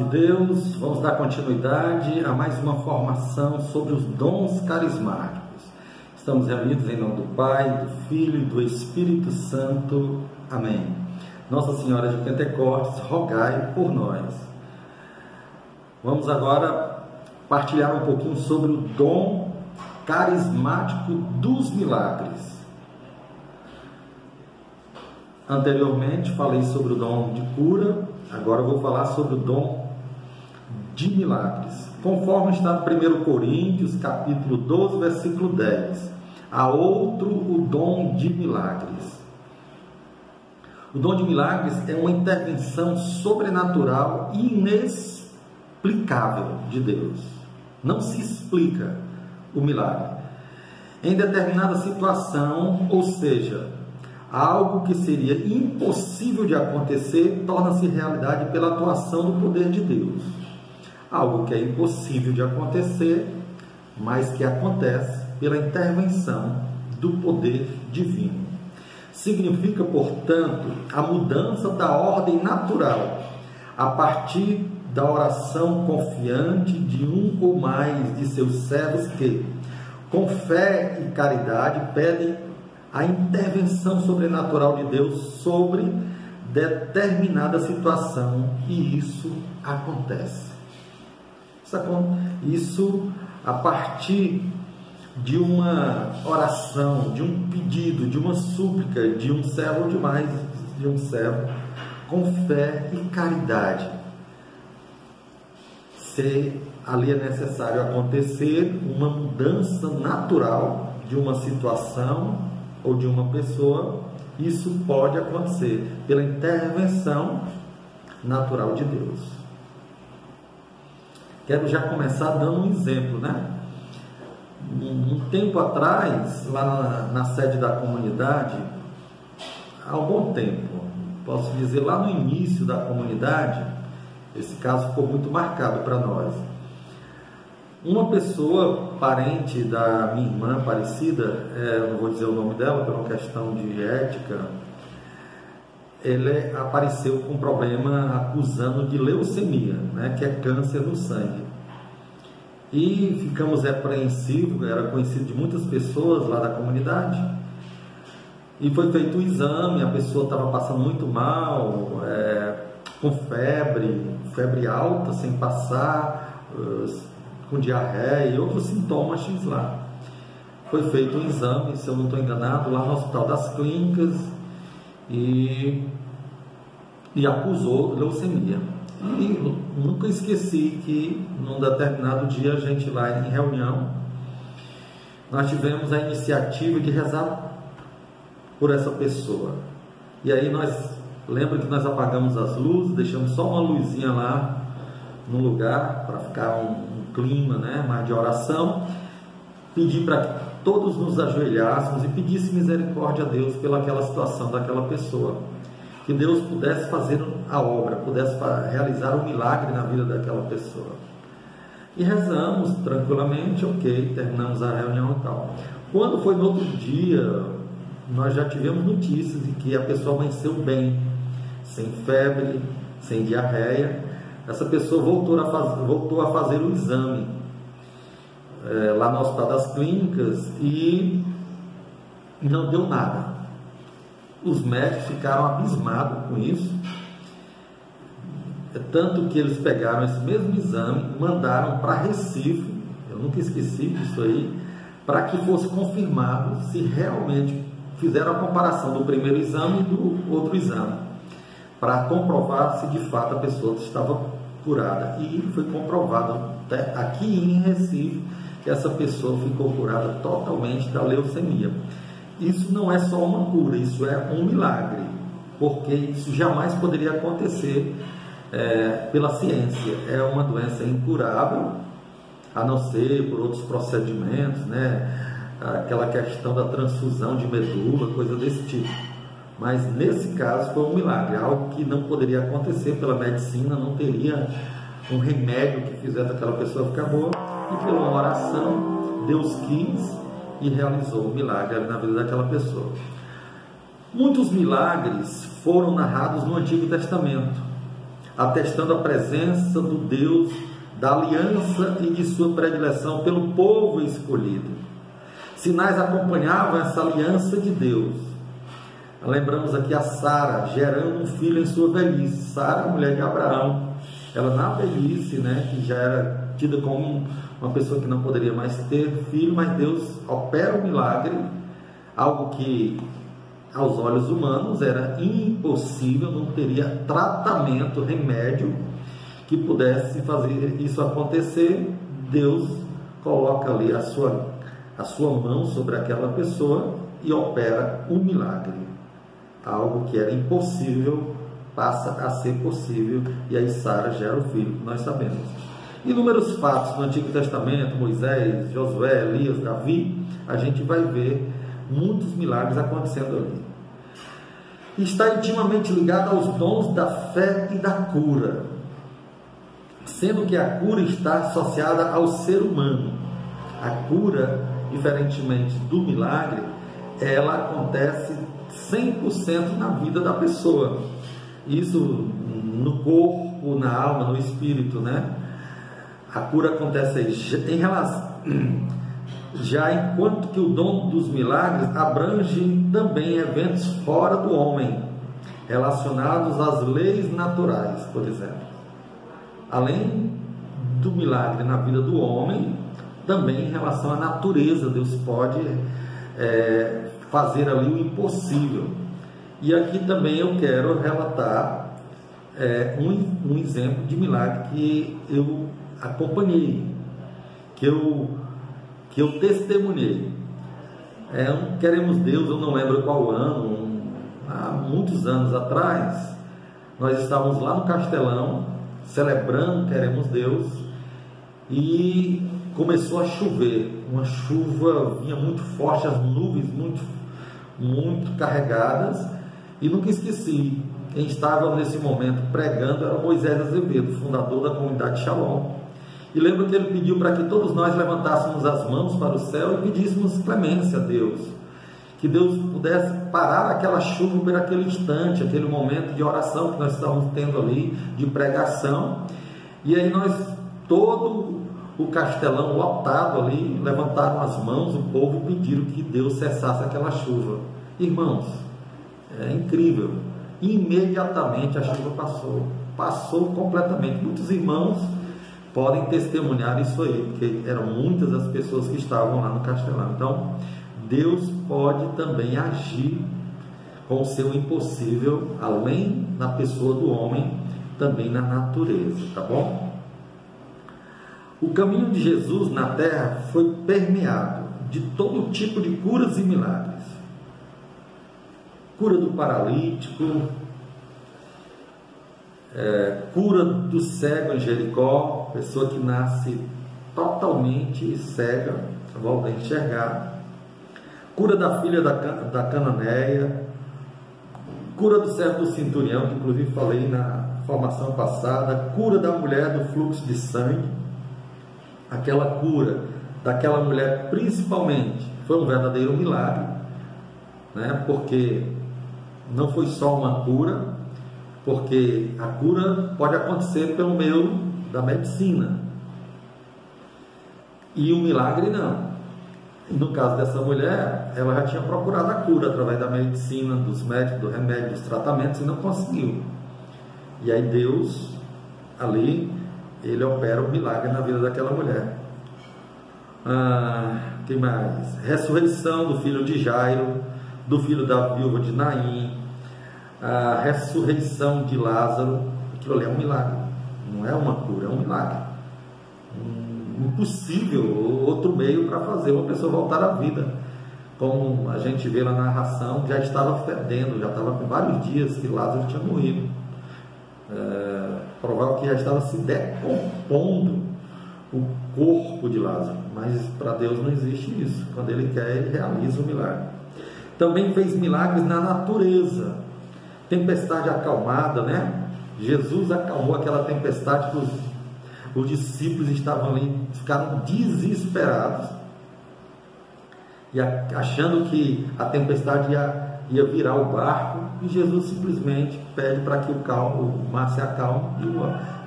Deus, vamos dar continuidade a mais uma formação sobre os dons carismáticos. Estamos reunidos em nome do Pai, do Filho e do Espírito Santo. Amém. Nossa Senhora de Pentecostes, rogai por nós. Vamos agora partilhar um pouquinho sobre o dom carismático dos milagres. Anteriormente falei sobre o dom de cura, agora eu vou falar sobre o dom de milagres. Conforme está no 1 Coríntios, capítulo 12, versículo 10. Há outro o dom de milagres. O dom de milagres é uma intervenção sobrenatural e inexplicável de Deus. Não se explica o milagre. Em determinada situação, ou seja, algo que seria impossível de acontecer torna-se realidade pela atuação do poder de Deus. Algo que é impossível de acontecer, mas que acontece pela intervenção do poder divino. Significa, portanto, a mudança da ordem natural a partir da oração confiante de um ou mais de seus servos que, com fé e caridade, pedem a intervenção sobrenatural de Deus sobre determinada situação, e isso acontece. Isso a partir de uma oração, de um pedido, de uma súplica de um servo ou de mais de um servo, com fé e caridade. Se ali é necessário acontecer uma mudança natural de uma situação ou de uma pessoa, isso pode acontecer pela intervenção natural de Deus. Quero já começar dando um exemplo, né? Um tempo atrás, lá na sede da comunidade, há algum tempo, posso dizer lá no início da comunidade, esse caso ficou muito marcado para nós. Uma pessoa, parente da minha irmã Aparecida, não vou dizer o nome dela por uma questão de ética, ele apareceu com um problema acusando de leucemia, né, que é câncer no sangue. E ficamos apreensivos, era conhecido de muitas pessoas lá da comunidade. E foi feito o exame, a pessoa estava passando muito mal, com febre alta, sem passar, com diarreia e outros sintomas X lá. Foi feito um exame, se eu não estou enganado, lá no Hospital das Clínicas e acusou leucemia. E nunca esqueci que num determinado dia a gente lá em reunião, nós tivemos a iniciativa de rezar por essa pessoa. E aí lembra que nós apagamos as luzes, deixamos só uma luzinha lá no lugar para ficar um clima, né, mais de oração. Pedi para que todos nos ajoelhássemos e pedisse misericórdia a Deus pelaquela situação daquela pessoa, que Deus pudesse fazer a obra, pudesse realizar um milagre na vida daquela pessoa. E rezamos tranquilamente, ok, terminamos a reunião e tal. Quando foi no outro dia, nós já tivemos notícias de que a pessoa amanheceu bem, sem febre, sem diarreia. Essa pessoa voltou a fazer o exame lá no Hospital das Clínicas e não deu nada. Os médicos ficaram abismados com isso, tanto que eles pegaram esse mesmo exame, mandaram para Recife, eu nunca esqueci disso aí, para que fosse confirmado se realmente fizeram a comparação do primeiro exame e do outro exame, para comprovar se de fato a pessoa estava curada. E foi comprovado aqui em Recife que essa pessoa ficou curada totalmente da leucemia. Isso não é só uma cura, isso é um milagre, porque isso jamais poderia acontecer pela ciência. É uma doença incurável, a não ser por outros procedimentos, né? Aquela questão da transfusão de medula, coisa desse tipo. Mas nesse caso foi um milagre, algo que não poderia acontecer pela medicina, não teria um remédio que fizesse aquela pessoa ficar boa, e pela oração Deus quis e realizou o milagre na vida daquela pessoa. Muitos milagres foram narrados no Antigo Testamento. atestando a presença do Deus da aliança e de sua predileção pelo povo escolhido. Sinais acompanhavam essa aliança de Deus. Lembramos aqui a Sara gerando um filho em sua velhice. Sara, mulher de Abraão, ela na velhice, que já era tida como uma pessoa que não poderia mais ter filho, mas Deus opera o milagre, algo que aos olhos humanos era impossível, não teria tratamento, remédio que pudesse fazer isso acontecer. Deus coloca ali a sua mão sobre aquela pessoa e opera um milagre. Algo que era impossível passa a ser possível, e aí Sara gera o filho que nós sabemos. Inúmeros fatos no Antigo Testamento, Moisés, Josué, Elias, Davi, a gente vai ver muitos milagres acontecendo ali. Está intimamente ligado aos dons da fé e da cura, sendo que a cura está associada ao ser humano. A cura, diferentemente do milagre, ela acontece 100% na vida da pessoa. Isso no corpo, na alma, no espírito, A cura acontece aí. Em relação, já enquanto que o dom dos milagres abrange também eventos fora do homem, relacionados às leis naturais, por exemplo. Além do milagre na vida do homem, também em relação à natureza, Deus pode fazer ali o impossível. E aqui também eu quero relatar um exemplo de milagre que eu acompanhei, que eu testemunhei. Queremos Deus, eu não lembro qual ano, há muitos anos atrás, nós estávamos lá no Castelão, celebrando Queremos Deus, e começou a chover, uma chuva vinha muito forte, as nuvens muito carregadas, e nunca esqueci, quem estava nesse momento pregando era Moisés Azevedo, fundador da comunidade Shalom. E lembro que ele pediu para que todos nós levantássemos as mãos para o céu e pedíssemos clemência a Deus, que Deus pudesse parar aquela chuva por aquele instante, aquele momento de oração que nós estávamos tendo ali, de pregação. E aí todo o Castelão lotado ali, levantaram as mãos, o povo pediram que Deus cessasse aquela chuva. Irmãos, é incrível, imediatamente a chuva passou completamente. Muitos irmãos podem testemunhar isso aí, porque eram muitas as pessoas que estavam lá no Castelão. Então, Deus pode também agir com o seu impossível, além na pessoa do homem, também na natureza, tá bom? O caminho de Jesus na terra foi permeado de todo tipo de curas e milagres. Cura do paralítico, cura do cego em Jericó, pessoa que nasce totalmente cega, volta a enxergar. Cura da filha da cananeia, cura do servo do centurião, que inclusive falei na formação passada, cura da mulher do fluxo de sangue. Aquela cura daquela mulher principalmente foi um verdadeiro milagre, porque não foi só uma cura, porque a cura pode acontecer pelo meio da medicina, e o milagre não. No caso dessa mulher, ela já tinha procurado a cura através da medicina, dos médicos, do remédio, dos tratamentos, e não conseguiu. E aí Deus ali, ele opera o milagre na vida daquela mulher. Tem mais? Ressurreição do filho de Jairo, do filho da viúva de Naim, a ressurreição de Lázaro. Aquilo ali é um milagre, não é uma cura, é um milagre. Impossível outro meio para fazer uma pessoa voltar à vida. Como a gente vê na narração, já estava fedendo, já estava com vários dias que Lázaro tinha morrido. Provável que já estava se decompondo o corpo de Lázaro, mas para Deus não existe isso. Quando Ele quer, Ele realiza o milagre. Também fez milagres na natureza, tempestade acalmada, Jesus acalmou aquela tempestade que os discípulos estavam ali, ficaram desesperados, e achando que a tempestade ia ia virar o barco, e Jesus simplesmente pede para que o mar se acalme,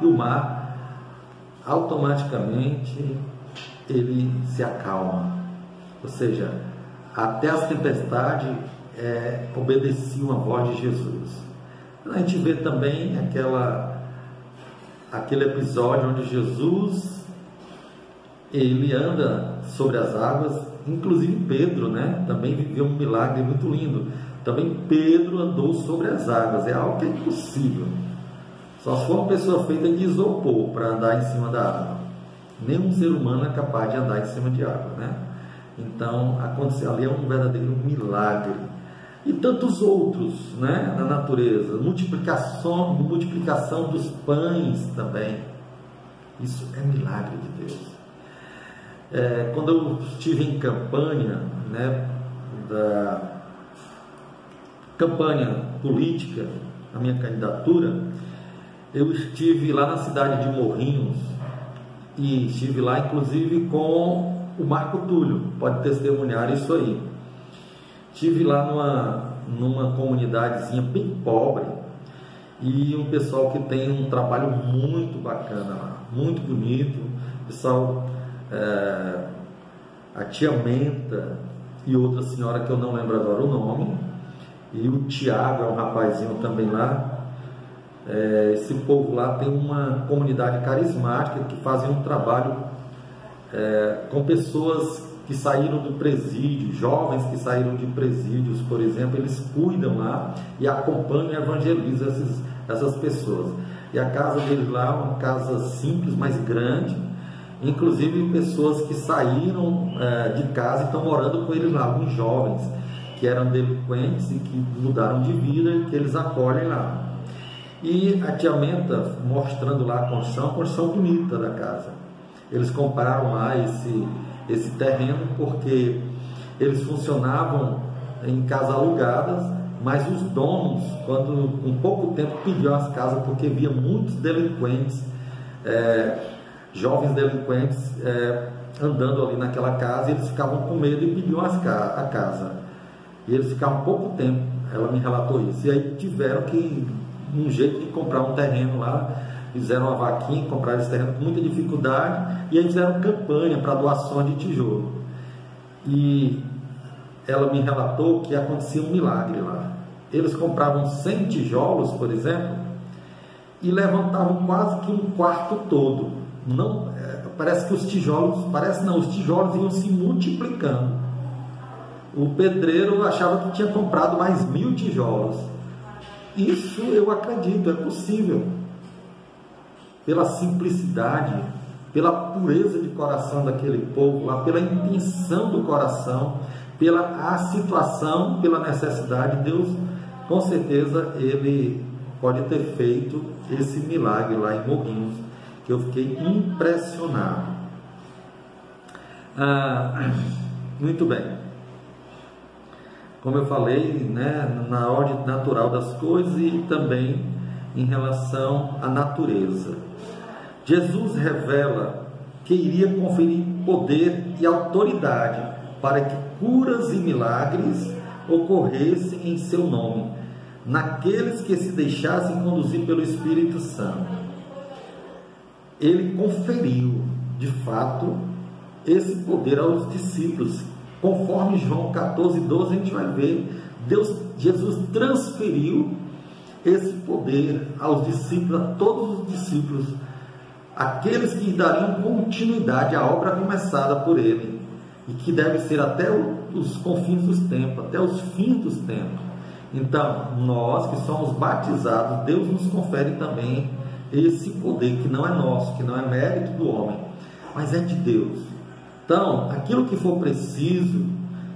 e o mar automaticamente ele se acalma. Ou seja, até as tempestades obedeciam a voz de Jesus. A gente vê também aquele episódio onde Jesus ele anda sobre as águas, inclusive Pedro, né? Também viveu um milagre muito lindo. Também Pedro andou sobre as águas. É algo que é impossível. Só se for uma pessoa feita de isopor para andar em cima da água. Nenhum ser humano é capaz de andar em cima de água, né? Então, aconteceu ali, é um verdadeiro milagre. E tantos outros, né, na natureza. Multiplicação dos pães também. Isso é milagre de Deus. Quando eu estive em campanha, né, da campanha política, a minha candidatura, eu estive lá na cidade de Morrinhos, e estive lá inclusive com o Marco Túlio, pode testemunhar isso aí. Estive lá numa comunidadezinha bem pobre, e um pessoal que tem um trabalho muito bacana lá, muito bonito. Pessoal, a tia Menta e outra senhora que eu não lembro agora o nome, e o Tiago é um rapazinho também lá. Esse povo lá tem uma comunidade carismática que fazem um trabalho com pessoas que saíram do presídio, jovens que saíram de presídios, por exemplo. Eles cuidam lá e acompanham e evangelizam essas pessoas. E a casa deles lá é uma casa simples, mas grande. Inclusive pessoas que saíram de casa e estão morando com eles lá, alguns jovens que eram delinquentes e que mudaram de vida, e que eles acolhem lá. E a tia Menta mostrando lá a construção bonita da casa. Eles compraram lá esse terreno porque eles funcionavam em casas alugadas, mas os donos, quando com pouco tempo pediam as casas, porque via muitos delinquentes, jovens delinquentes andando ali naquela casa, e eles ficavam com medo e pediam a casa. E eles ficavam pouco tempo, ela me relatou isso. E aí tiveram que, um jeito de comprar um terreno lá, fizeram uma vaquinha, compraram esse terreno com muita dificuldade, e aí fizeram campanha para doação de tijolo. E ela me relatou que acontecia um milagre lá. Eles compravam 100 tijolos, por exemplo, e levantavam quase que um quarto todo. Parece que os tijolos iam se multiplicando. O pedreiro achava que tinha comprado mais 1000 tijolos. Isso eu acredito, é possível. Pela simplicidade, pela pureza de coração daquele povo lá, pela intenção do coração, pela situação, pela necessidade, Deus, com certeza, Ele pode ter feito esse milagre lá em Morrinhos, que eu fiquei impressionado. Muito bem. Como eu falei, né, na ordem natural das coisas e também em relação à natureza. Jesus revela que iria conferir poder e autoridade para que curas e milagres ocorressem em seu nome, naqueles que se deixassem conduzir pelo Espírito Santo. Ele conferiu, de fato, esse poder aos discípulos. Conforme João 14:12, a gente vai ver, Jesus transferiu esse poder aos discípulos, a todos os discípulos, aqueles que dariam continuidade à obra começada por ele, e que deve ser até os confins dos tempos, até os fins dos tempos. Então, nós que somos batizados, Deus nos confere também esse poder, que não é nosso, que não é mérito do homem, mas é de Deus. Então, aquilo que for preciso,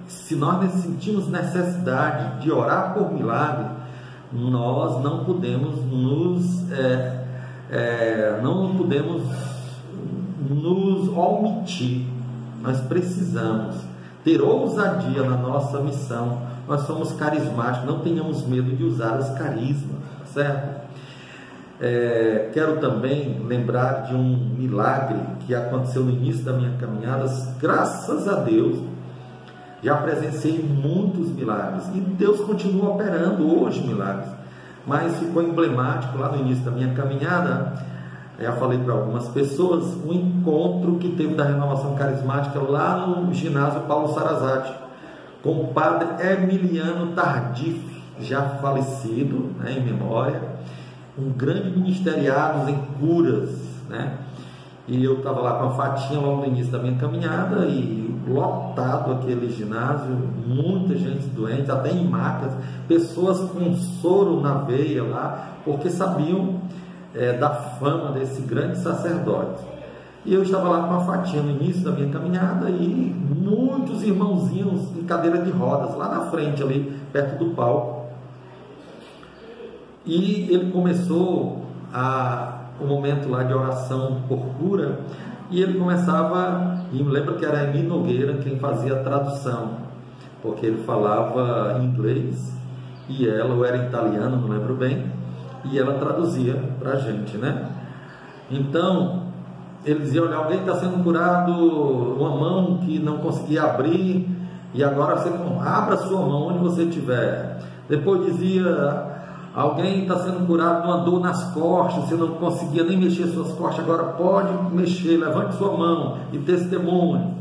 se nós sentimos necessidade de orar por milagre, nós não podemos nos omitir. Nós precisamos ter ousadia na nossa missão. Nós somos carismáticos, não tenhamos medo de usar os carismas, certo? Quero também lembrar de um milagre que aconteceu no início da minha caminhada. Graças a Deus, Já presenciei muitos milagres e Deus continua operando hoje milagres, mas ficou emblemático lá no início da minha caminhada. Já falei para algumas pessoas um encontro que teve da renovação carismática lá no ginásio Paulo Sarazate, com o padre Emiliano Tardif, já falecido, né, em memória, um grande ministeriado em curas, né? E eu estava lá com a Fatinha logo no início da minha caminhada e lotado aquele ginásio, muita gente doente, até em macas, pessoas com soro na veia lá, porque sabiam da fama desse grande sacerdote. E eu estava lá com a Fatinha no início da minha caminhada e muitos irmãozinhos em cadeira de rodas, lá na frente, ali perto do palco. E ele começou o momento lá de oração por cura, e ele começava, e me lembro que era Emi Nogueira quem fazia a tradução, porque ele falava inglês e ela, ou era italiano, não lembro bem, e ela traduzia para a gente, né? Então ele dizia: olha, alguém está sendo curado, uma mão que não conseguia abrir, e agora você abra sua mão onde você estiver. Depois dizia: alguém está sendo curado de uma dor nas costas, você não conseguia nem mexer suas costas, agora pode mexer, levante sua mão e testemunhe.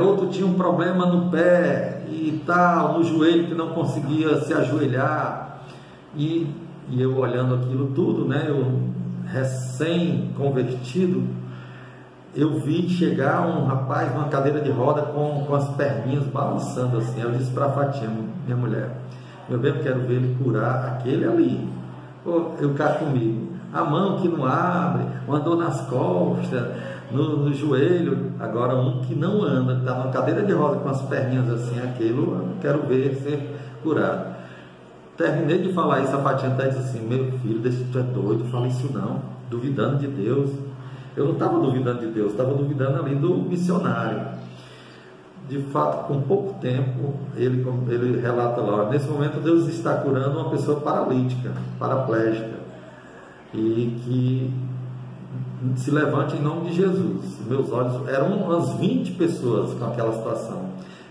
Outro tinha um problema no pé e tal, no joelho, que não conseguia se ajoelhar, e eu olhando aquilo tudo, né, eu recém-convertido, eu vi chegar um rapaz numa cadeira de roda com as perninhas balançando assim. Eu disse para a Fatinha, minha mulher: eu bem quero ver ele curar aquele ali. Eu cá comigo, a mão que não abre, uma dor nas costas, no joelho, agora um que não anda, está numa cadeira de roda com as perninhas assim, aquilo eu quero ver ser curado. Terminei de falar isso, a Fatinha até disse assim: meu filho, deixa, tu é doido, fala isso não, duvidando de Deus. Eu não estava duvidando de Deus, estava duvidando ali do missionário. De fato, com pouco tempo, ele relata lá: nesse momento Deus está curando uma pessoa paralítica, paraplégica, e que se levante em nome de Jesus. Meus olhos, eram umas 20 pessoas com aquela situação,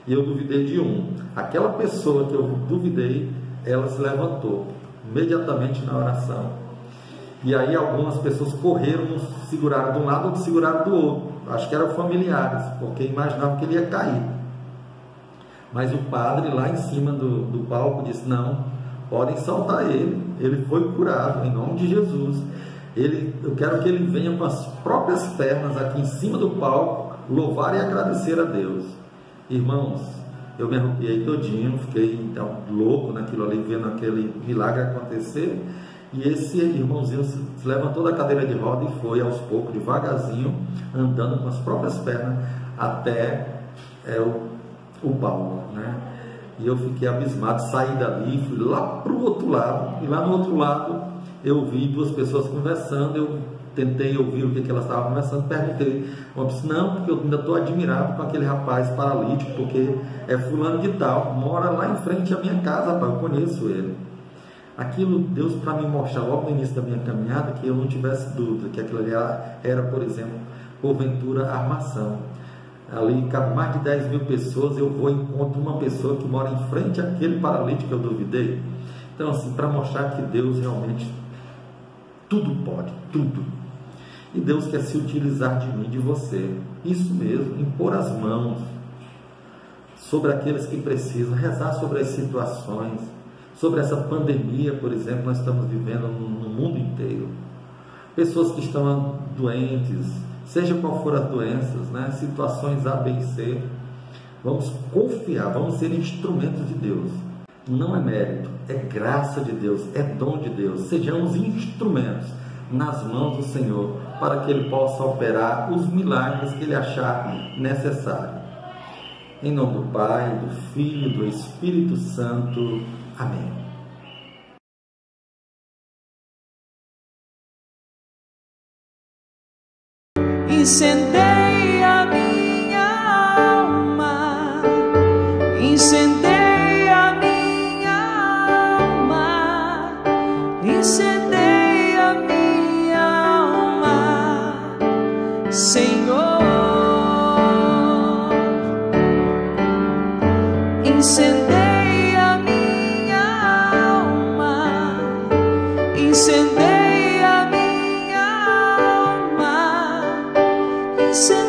e eu duvidei de um. Aquela pessoa que eu duvidei, ela se levantou imediatamente na oração, e aí algumas pessoas correram, seguraram de um lado, outros seguraram do outro. Acho que eram familiares, porque imaginavam que ele ia cair. Mas o padre lá em cima do palco disse: não, podem soltar ele, ele foi curado em nome de Jesus. Eu quero que ele venha com as próprias pernas aqui em cima do palco louvar e agradecer a Deus. Irmãos, eu me arrepiei todinho, fiquei então louco naquilo ali, vendo aquele milagre acontecer. E esse irmãozinho se levantou da cadeira de roda e foi aos poucos, devagarzinho, andando com as próprias pernas até o palco, né? E eu fiquei abismado, saí dali, fui lá para o outro lado, e lá no outro lado eu vi duas pessoas conversando. Eu tentei ouvir o que elas estavam conversando, perguntei. Eu disse: não, porque eu ainda estou admirado com aquele rapaz paralítico, porque é fulano de tal, mora lá em frente à minha casa, rapaz, eu conheço ele. Aquilo, Deus, para me mostrar logo no início da minha caminhada, que eu não tivesse dúvida que aquilo ali era, por exemplo, porventura, armação. Ali cabe mais de 10 mil pessoas, eu vou e encontro uma pessoa que mora em frente àquele paralítico que eu duvidei. Então, assim, para mostrar que Deus realmente tudo pode, tudo. E Deus quer se utilizar de mim, de você. Isso mesmo, impor as mãos sobre aqueles que precisam, rezar sobre as situações, sobre essa pandemia, por exemplo, nós estamos vivendo no mundo inteiro. Pessoas que estão doentes, seja qual for as doenças, né? Situações A, B e C. Vamos confiar, vamos ser instrumentos de Deus. Não é mérito, é graça de Deus, é dom de Deus. Sejamos instrumentos nas mãos do Senhor, para que Ele possa operar os milagres que Ele achar necessário. Em nome do Pai, do Filho e do Espírito Santo. Amém. Incendeia minha alma, incendeia minha alma, incendeia minha alma, Senhor. incendeia minha alma, incendeia minha alma, incendeia.